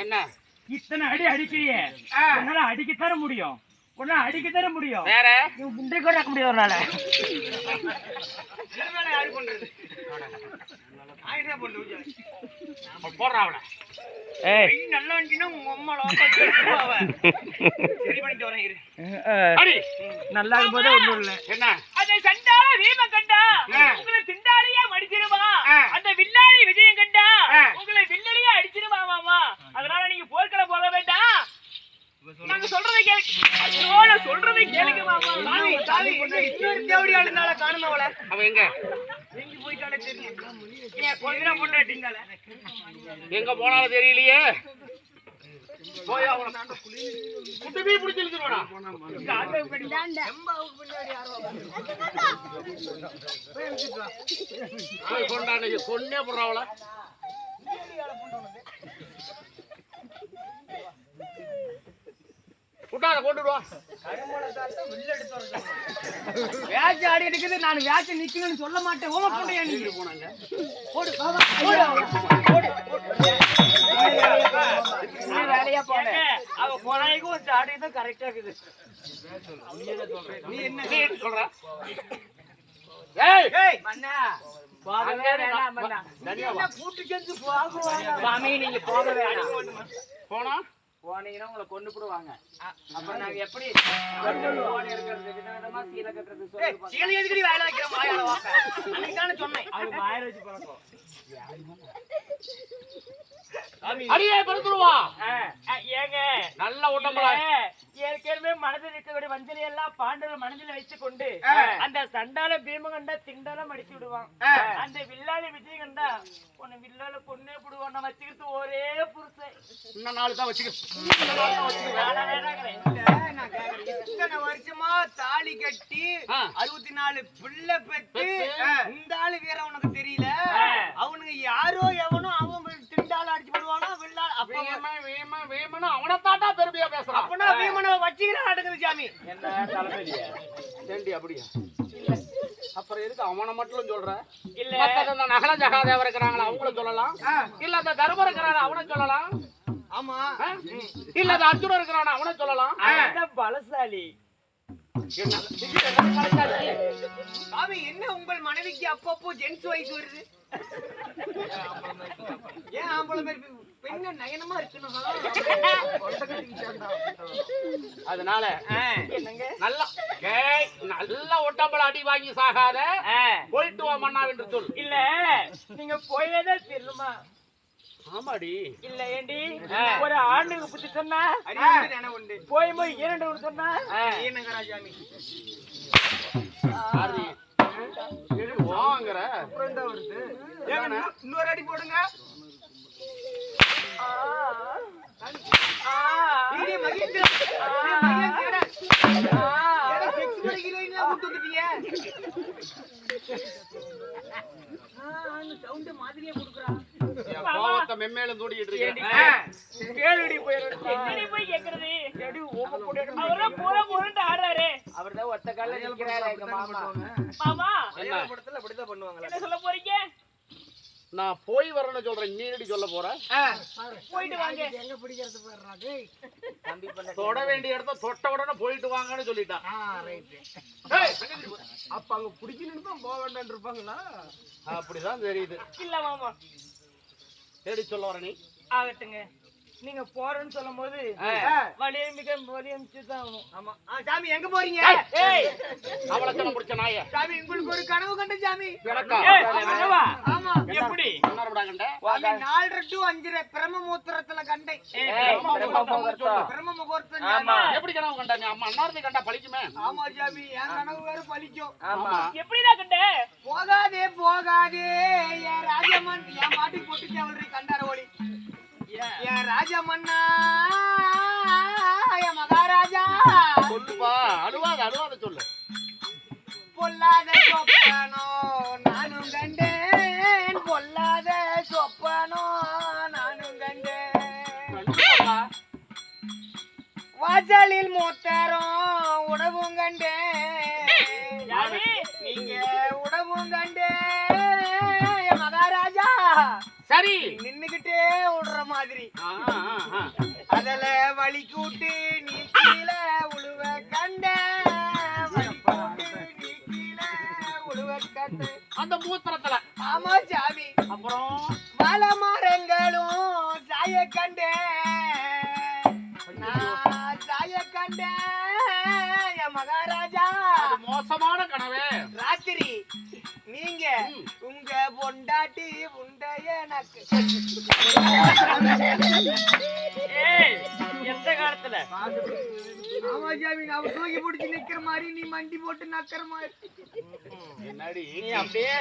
என்ன இத்தனை அடி அடிக்கிறியே உன்னால அடிக்கத்தர முடியும், உன்னால அடிக்கத்தர முடியும், வேற முண்டை கூட இருக்க முடியும் உன்னால. போடுறாவல நல்லா நல்லா இருக்கும்போது ஒண்ணும் இல்ல. என்ன அந்த சண்டால வீமம் கண்டா உங்களை திண்டாளியா மடிச்சிருவா, அந்த வில்லாளி விஜயம் கண்டா உங்களை வில்லடியா அடிச்சிருவா மாமா. அதனால நீங்க போர்க்கள போக வேண்டாம், நாங்க சொல்றதை கேளுங்க, சொல்றதை கேளுங்க மாமா. தேவடி ஆளுனால காணுமா அவளை? அவ எங்க எங்க போயிட்டாலே தெரியும், கொஞ்ச நேரம் பொண்டாட்டிங்கல எங்க போனாலும் தெரியலையே. போய் அவளை குட்டி பிடிச்சி இழுத்துருவாடா. கொண்டாடி கொன்னே போடுறாவள. விட்டாத கொண்டுடுவா. வேச்சு ஆடி எடுக்குது, நான் வேச்சு நிக்கணும்னு சொல்ல மாட்டேன். ஓம போண்டியா நீங்க போனாங்க. வேலையா போனேன், அவ போனாய்க்கும் ஒரு ஆடி தான் கரெக்டா இருக்குது. நீ என்ன சொல்ற? சாமி நீங்க போக வேணாம், போனா போனீங்கன்னா உங்களை கொண்டு போடுவாங்க. அப்புறம் நாங்க எப்படி இருக்கிறது, விதவிதமா சீலை கட்டுறது சீலை எதுக்கடி வாயில வைக்கிற மாயால வாங்க சொன்னேன். அது வாயில வச்சு பழக்கம். அடியே படுத்துருவா. ஏங்க நல்ல உடம்புல ஏற்கனவே மனதில் இருக்கக்கூடிய வஞ்சனை எல்லாம் பாண்டவர் மனதில் வைத்துக் கொண்டு அந்த சண்டால பீமகண்டா திண்டால மடிச்சு விடுவான். அந்த வில்லாளி விஜயகண்டா உன்னை வில்லால கொன்னே போடுவான். நான் வச்சுக்கிறது ஒரே புருஷன். இன்னும் நாலு தான் வச்சுக்க. இத்தனை வருஷமா தாலி கட்டி 64 பிள்ளை பெற்று இந்த ஆளு வேற உனக்கு தெரியல. அவனுக்கு யாரோ எவனோ அவன் திண்டால அடிச்சு போடுவானா வில்லா. அப்ப அவனை தாட்டா பெருமையா பேசுறான். அப்பனா வீமனை வச்சுக்கிறேன் நடக்குது சாமி. என்ன தலைமையிலியா ஏண்டி அப்படியா? அப்புறம் எதுக்கு அவனை மட்டும் சொல்ற? இல்ல இந்த நகல ஜகாதேவர் இருக்கிறாங்களா அவங்களும் சொல்லலாம், இல்ல அந்த தர்மர் இருக்கிறான அவனை சொல்லலாம், ஆமா இல்ல அந்த அர்ஜுனன் இருக்கிறான அவனை சொல்லலாம். பலசாலி சாமி. என்ன உங்கள் மனைவிக்கு அப்பப்போ ஜென்ஸ் வயசு வருது? ஏன் ஆம்பளை மாதிரி பெண்ண நயனமா இருக்கணும். அதனால நல்ல ஒட்டம்பள அடி வாங்கி சாகாத போயிட்டு வா மன்னா என்று சொல். இல்ல நீங்க போயதான் தெரியுமா? ஆமாடி. இல்ல ஏண்டி ஒரு ஆண்டுக்கு புத்தி சொன்னா போய் போய் 2 சொன்னா ஏனங்கராஜாமி வாங்குற வருது. இன்னொரு அடி போடுங்க. மென்மேலும் தூடிட்டு இருக்கேன். அவர்தான் ஒத்த கால நிக்கிறாரு எங்க மாமா. மாமா அப்படிதான் பண்ணுவாங்க. என்ன சொல்ல போறீங்க? நான் போய் வரணும்னு சொல்றேன், நீ எப்படி சொல்ல போற? போயிட்டு வாங்க. எங்க பிடிக்கிறது போறாரு தம்பி பண்ண தொட வேண்டிய இடத்த தொட்ட உடனே போயிட்டு வாங்கன்னு சொல்லிட்டான். அப்ப அங்க பிடிக்கணும்னு தான் போக வேண்டாம்னு இருப்பாங்களா? அப்படிதான் தெரியுது. இல்ல மாமா தேடி சொல்ல வர நீ ஆகட்டுங்க. நீங்க போறேன்னு சொல்லும் போது வலியமிச்சுதான். ஆமா சாமி எங்க போறீங்க? அவளை முடிச்ச நாய சாமி உங்களுக்கு ஒரு கனவு கண்ட சாமி. ஆமா எப்படி? 4:30 to 5:30 பிரம்மமுகூர்த்தத்துல கண்டேன். பிரம்ம முகூர்த்தம். எப்படி கனவு கண்டா? நீ அம்மா அன்னாரத்தை கண்டா பழிக்குமே. ஆமா சாமி என் கனவு வேற பழிக்கும். எப்படிதான் கண்ட? போகாதே போகாதே என் ராஜமன் என் மாட்டுக்கு போட்டு அவளை கண்டார ஓடி. என் ராஜமன்னா என் மகாராஜா சொல்லுப்பா. அழுவாத சொல்லு. பொல்லாத சொப்பனோ நானும் கண்டேன் பொல்லாத சொப்பனோ நானும் கண்டேன் வாசலில் மூத்தரும் உடவும் கண்டேன் நீங்க உடவும் கண்டேன் மகாராஜா சரி நின்னுகிட்டே விடுற மாதிரி அதுல வழி கூட்டு நீ கீழே உழுவ கண்ட அந்த மூத்திரத்துல ஆமா சாமி அப்புறம் வாழ மரங்களும் சாய கண்டே நான் சாய கண்டே என் மகாராஜா அது மோசமான கனவு ராத்திரி நீங்க உங்க பொண்டாட்டி உண்டைய நக்கு எந்த காலத்துல ஆமா சாமி நான் தூக்கி பிடிச்சி நிக்கிற மாதிரி நீ மண்டி போட்டு நக்கிற மாதிரி என்னடி நீ அப்படியே